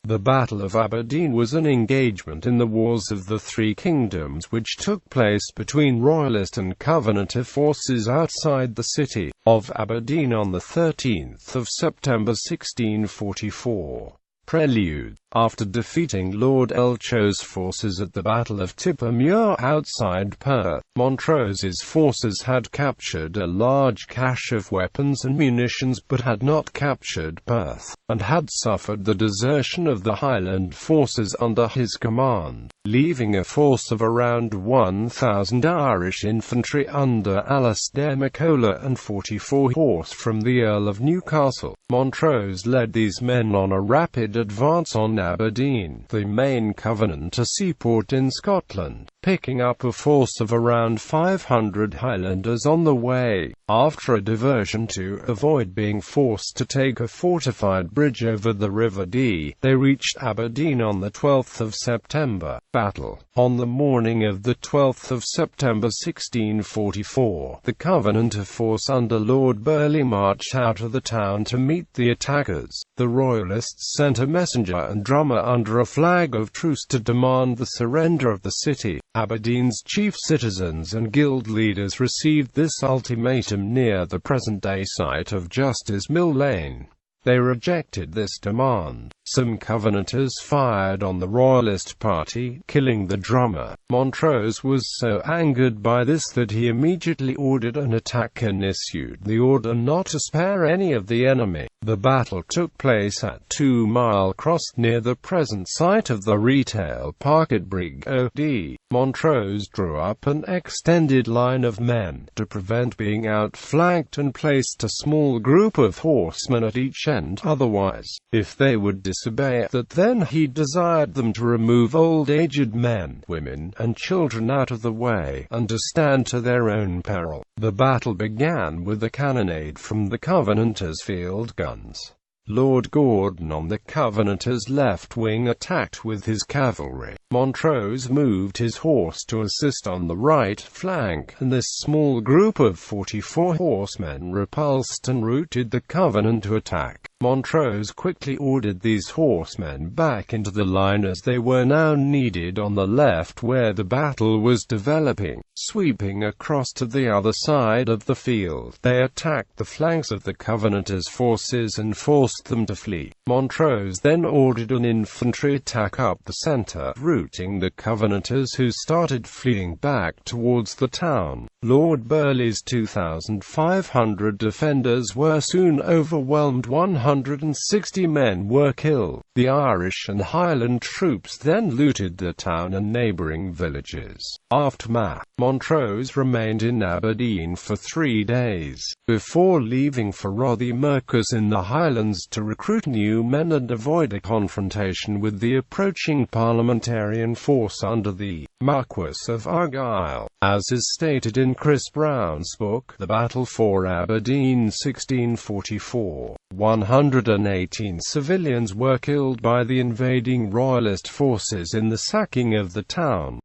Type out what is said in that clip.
The Battle of Aberdeen was an engagement in the Wars of the Three Kingdoms which took place between Royalist and Covenanter forces outside the city of Aberdeen on 13 September 1644. Prelude. After defeating Lord Elcho's forces at the Battle of Tippermuir outside Perth, Montrose's forces had captured a large cache of weapons and munitions but had not captured Perth, and had suffered the desertion of the Highland forces under his command, leaving a force of around 1,000 Irish infantry under Alastair MacColla and 44 horse from the Earl of Newcastle. Montrose led these men on a rapid advance on Aberdeen, the main Covenanter seaport in Scotland, picking up a force of around 500 Highlanders on the way. After a diversion to avoid being forced to take a fortified bridge over the River Dee, they reached Aberdeen on 12 September. Battle. On the morning of 12 September 1644, the Covenanter force under Lord Burleigh marched out of the town to meet the attackers. The Royalists sent a messenger and drummer under a flag of truce to demand the surrender of the city. Aberdeen's chief citizens and guild leaders received this ultimatum near the present-day site of Justice Mill Lane. They rejected this demand. Some Covenanters fired on the Royalist party, killing the drummer. Montrose was so angered by this that he immediately ordered an attack and issued the order not to spare any of the enemy. The battle took place at 2 Mile Cross, near the present site of the retail park at Brig O'D. Montrose drew up an extended line of men, to prevent being outflanked, and placed a small group of horsemen at each end, otherwise, if they would disobey, that then he desired them to remove old aged men, women, and children out of the way, and to stand to their own peril. The battle began with a cannonade from the Covenanters' field guns. Lord Gordon on the Covenanters' left wing attacked with his cavalry. Montrose moved his horse to assist on the right flank, and this small group of 44 horsemen repulsed and routed the Covenanter attack. Montrose quickly ordered these horsemen back into the line as they were now needed on the left where the battle was developing. Sweeping across to the other side of the field, they attacked the flanks of the Covenanters' forces and forced them to flee. Montrose then ordered an infantry attack up the center, routing the Covenanters who started fleeing back towards the town. Lord Burleigh's 2,500 defenders were soon overwhelmed. 160 men were killed. The Irish and Highland troops then looted the town and neighbouring villages. Aftermath. Montrose remained in Aberdeen for 3 days, before leaving for Rothiemurchus in the Highlands to recruit new men and avoid a confrontation with the approaching parliamentarian force under the Marquess of Argyll. As is stated in Chris Brown's book, The Battle for Aberdeen 1644, 118 civilians were killed by the invading Royalist forces in the sacking of the town.